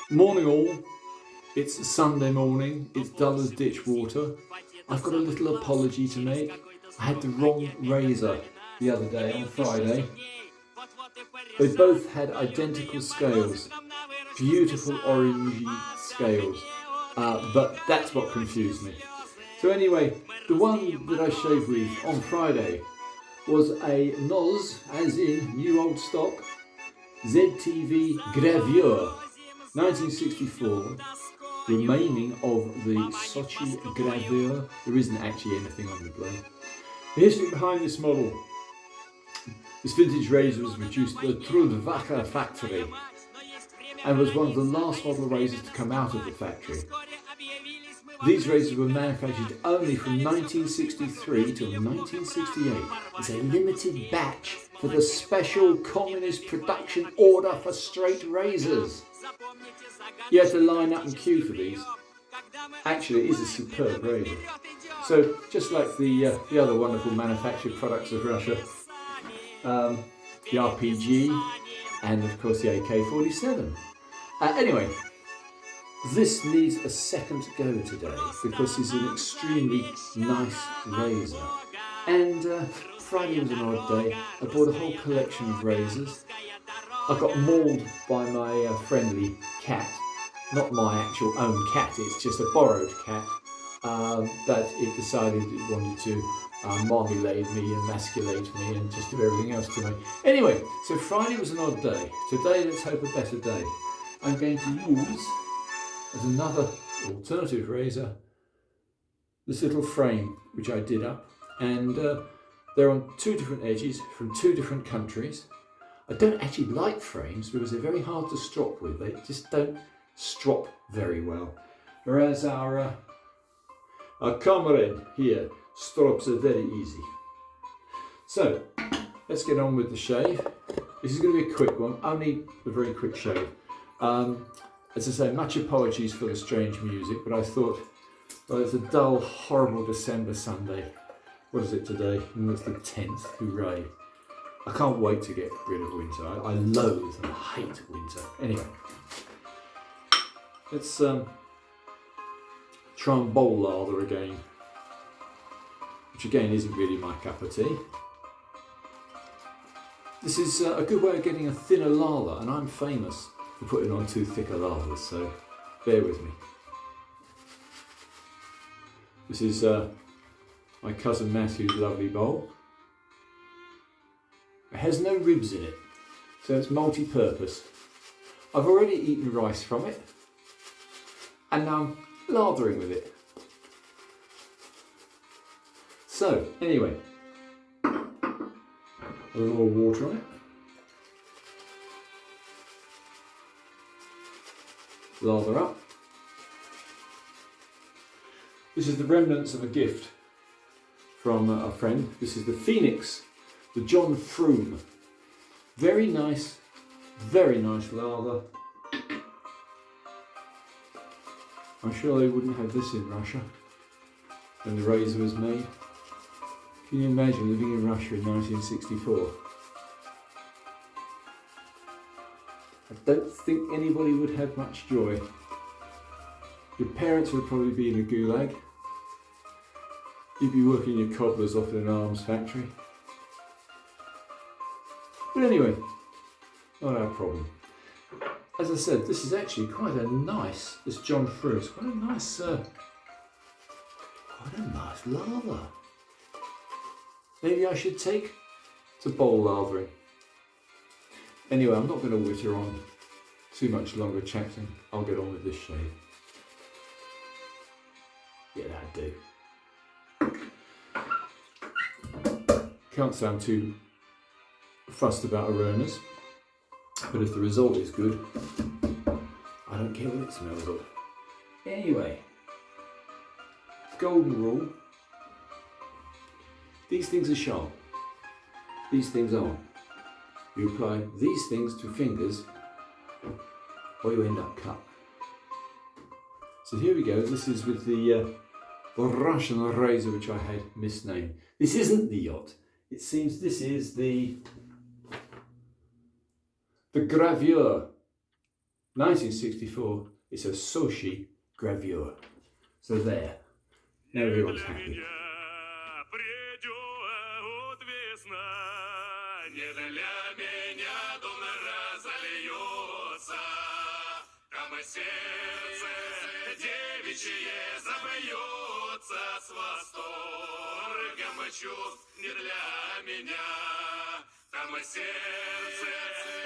Morning all, it's Sunday morning, it's dull as ditch water. I've got a little apology to make. I had the wrong razor the other day on Friday. They both had identical scales, beautiful orangey scales, but that's what confused me. So anyway, the one that I shaved with on Friday was a NOS, as in New Old Stock, ZTV Gravure, 1964, remaining of the Sochi Gravure. There isn't actually anything on the blade. The history behind this model. This vintage razor was produced at the Trudwacher factory and was one of the last model razors to come out of the factory. These razors were manufactured only from 1963 till 1968 as a limited batch for the special communist production order for straight razors. You had to line up and queue for these. Actually, it is a superb razor. So, just like the other wonderful manufactured products of Russia, the RPG, and of course the AK-47. Anyway, this needs a second go today because it's an extremely nice razor. And Friday was an odd day. I bought a whole collection of razors. I got mauled by my friendly cat. Not my actual own cat, it's just a borrowed cat. That it decided it wanted to marmalade me and emasculate me and just do everything else to me. Anyway, so Friday was an odd day. Today, let's hope a better day. I'm going to use, as another alternative razor, this little frame which I did up, and they're on two different edges from two different countries. I don't actually like frames because they're very hard to strop with. They just don't strop very well. Whereas our comrade here strops are very easy. So let's get on with the shave. This is going to be a quick one, only a very quick shave. As I say, much apologies for the strange music, but I thought, well, it's a dull, horrible December Sunday. What is it today? It's the 10th, hooray. I can't wait to get rid of winter. I loathe and hate winter. Anyway, let's try and bowl lather again, which again isn't really my cup of tea. This is a good way of getting a thinner lather, and I'm famous for putting on too thick a lathers, so bear with me. This is my cousin Matthew's lovely bowl. It has no ribs in it, so it's multi-purpose. I've already eaten rice from it, and now I'm lathering with it. So, anyway, a little more water on it. Lather up. This is the remnants of a gift from a friend. This is the Phoenix, the John Froome. Very nice lather. I'm sure they wouldn't have this in Russia when the razor was made. Can you imagine living in Russia in 1964? I don't think anybody would have much joy. Your parents would probably be in a gulag. You'd be working your cobblers off in an arms factory. But anyway, not our problem. As I said, this is actually quite a nice, this John Froome, it's quite a nice lather. Maybe I should take to bowl lathering. Anyway, I'm not going to witter on too much longer chatting. I'll get on with this shave. Yeah, that'll do. Can't sound too fussed about aromas, but if the result is good, I don't care what it smells of. Anyway, golden rule. These things are sharp. These things aren't. You apply these things to fingers or you end up cut. So here we go. This is with the Russian razor which I had misnamed. This isn't the Yacht. It seems this is the gravure. 1964, it's a Soshi gravure. So there, now everyone's happy.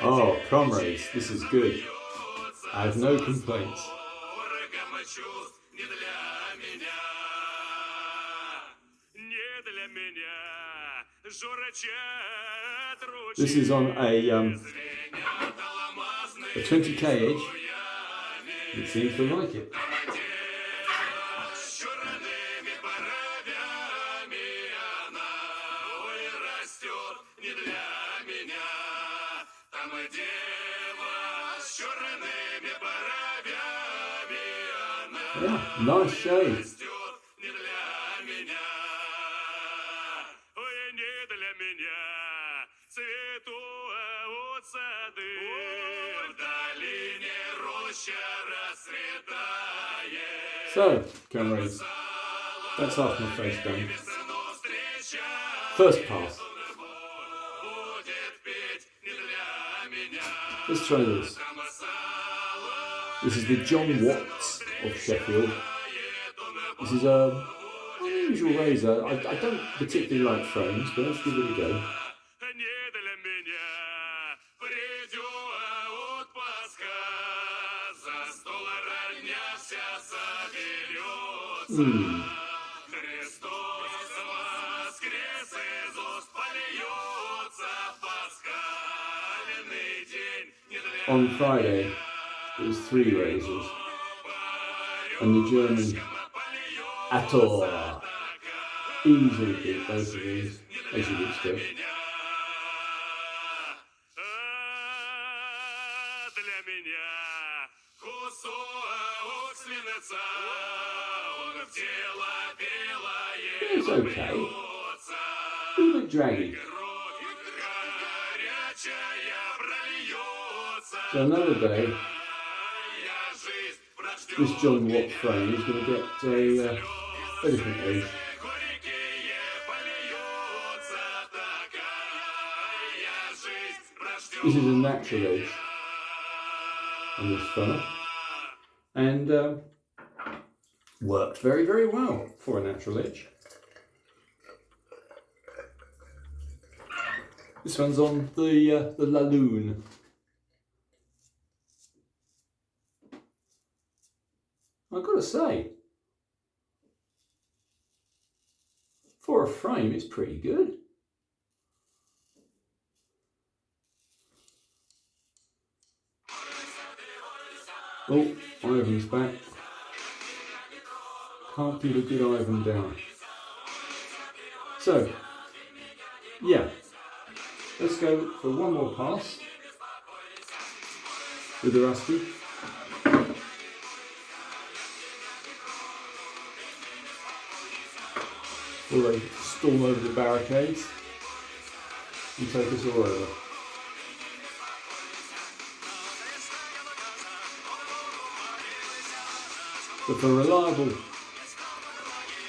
Oh, comrades, this is good. I have no complaints. This is on a 20k edge. It seems to like it. Yeah, nice shade. So, comrades, that's half my face done. First pass. Let's try this. This is the John Watts of Sheffield. This is an unusual razor. I don't particularly like frames, but let's give it a go. On Friday, it was 3 razors, and the German Ator easily beat both of these, as you'd expect. It's okay. A little bit draggy. So another day, this John Watt frame is going to get a different edge. This is a natural edge on this fella, and worked very, very well for a natural edge. This one's on the Laloon. I've got to say, for a frame, it's pretty good. Oh, Ivan's back. Can't keep a good Ivan down. So, yeah, let's go for one more pass with the rusty. Will they storm over the barricades and take us all over? But for reliable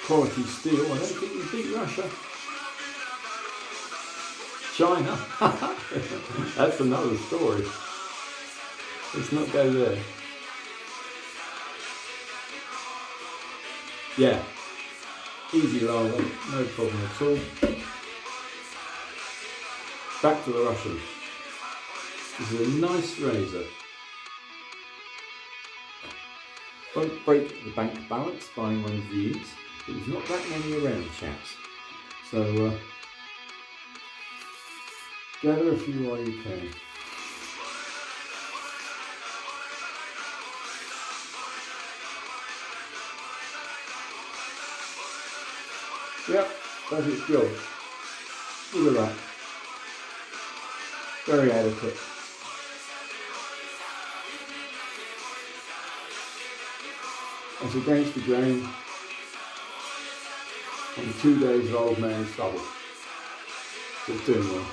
quality steel, I don't think we beat Russia. China? That's another story. Let's not go there. Yeah. Easy lava, no problem at all. Back to the Russian. This is a nice razor. Won't break the bank balance buying one of these, but there's not that many around, chaps. So gather a few while you can. Yep, does its job. Look at that. Very adequate. That's against the grain on 2 days of old man stubble. So it's doing well.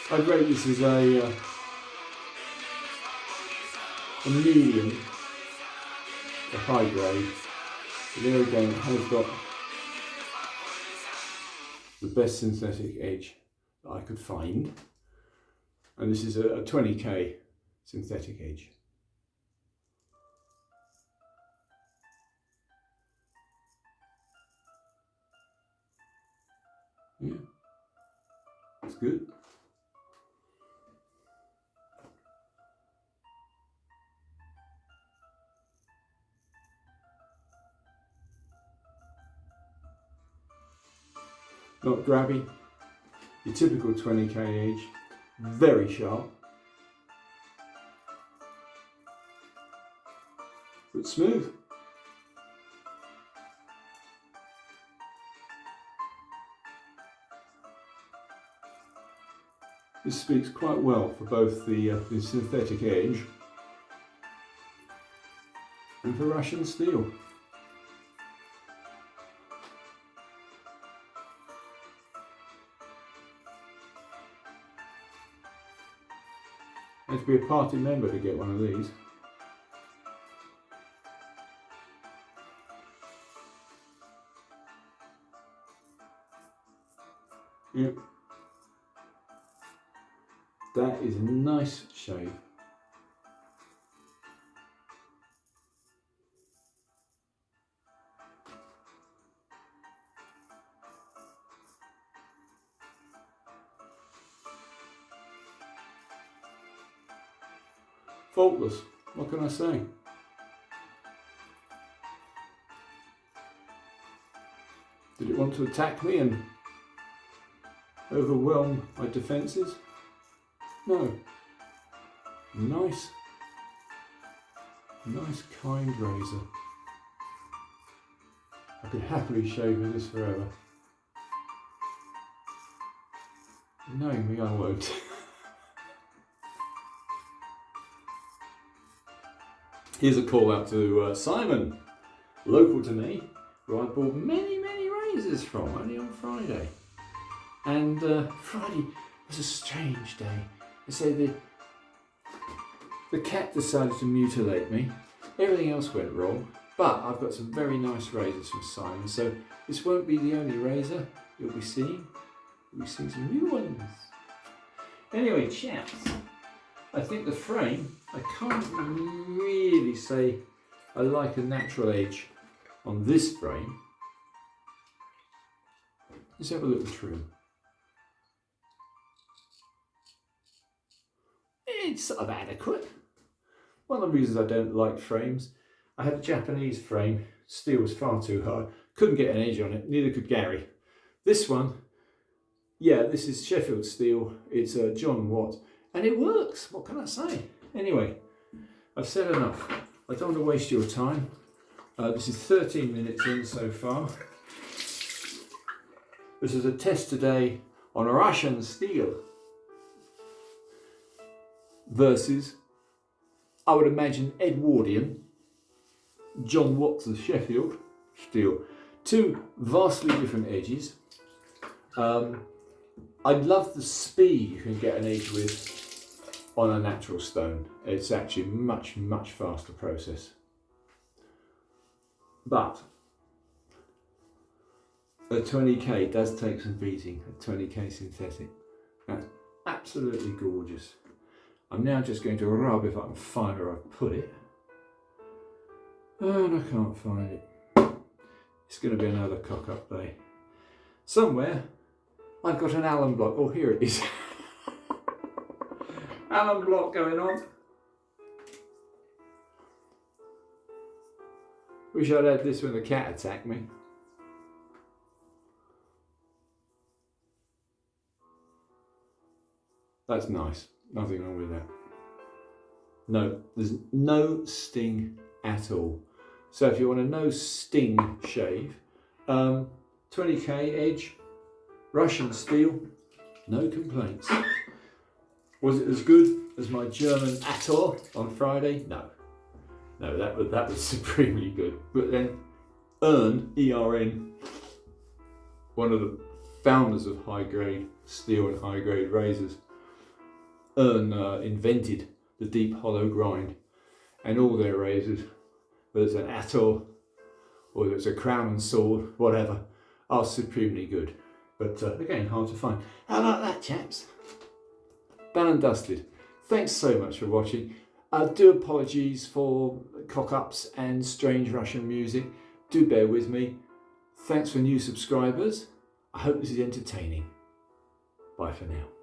I'd rate this as a medium to high grade. But there again, it has got the best synthetic edge that I could find. And this is a 20k synthetic edge. Yeah, it's good. Not grabby, your typical 20k edge, very sharp, but smooth. This speaks quite well for both the synthetic edge and for Russian steel. You have to be a party member to get one of these. Yep. That is a nice shave. Faultless, what can I say? Did it want to attack me and overwhelm my defences? No. Nice kind razor. I could happily shave with this forever. Knowing me, I won't. Here's a call out to Simon, local to me, who I bought many razors from only on Friday. And Friday was a strange day. They say the cat decided to mutilate me. Everything else went wrong, but I've got some very nice razors from Simon, so this won't be the only razor you'll be seeing. You'll be seeing some new ones. Anyway, chaps, I think the frame, I can't really say I like a natural edge on this frame. Let's have a look at the trim. It's sort of adequate. One of the reasons I don't like frames, I had a Japanese frame, steel was far too hard, couldn't get an edge on it, neither could Gary. This one, yeah, this is Sheffield steel, it's a John Watt, and it works, what can I say? Anyway, I've said enough. I don't want to waste your time. This is 13 minutes in so far. This is a test today on Russian steel versus, I would imagine, Edwardian John Watts of Sheffield steel. Two vastly different edges. I love the speed you can get an edge with on a natural stone. It's actually a much faster process. But a 20k does take some beating, a 20k synthetic. That's absolutely gorgeous. I'm now just going to rub if I can find where I've put it. And I can't find it. It's going to be another cock-up day. Somewhere I've got an Allen block. Oh, here it is. Allen block going on. Wish I'd had this when the cat attacked me. That's nice. Nothing wrong with that. No, there's no sting at all. So if you want a no sting shave, 20k edge, Russian steel, no complaints. Was it as good as my German Attor on Friday? No. No, that was supremely good. But then Ern, E-R-N, one of the founders of high grade steel and high grade razors, invented the deep hollow grind, and all their razors, whether it's an Ator or whether it's a Crown and Sword, whatever, are supremely good. But again, hard to find. How about that, chaps? Done and dusted. Thanks so much for watching. Do apologies for cock-ups and strange Russian music. Do bear with me. Thanks for new subscribers. I hope this is entertaining. Bye for now.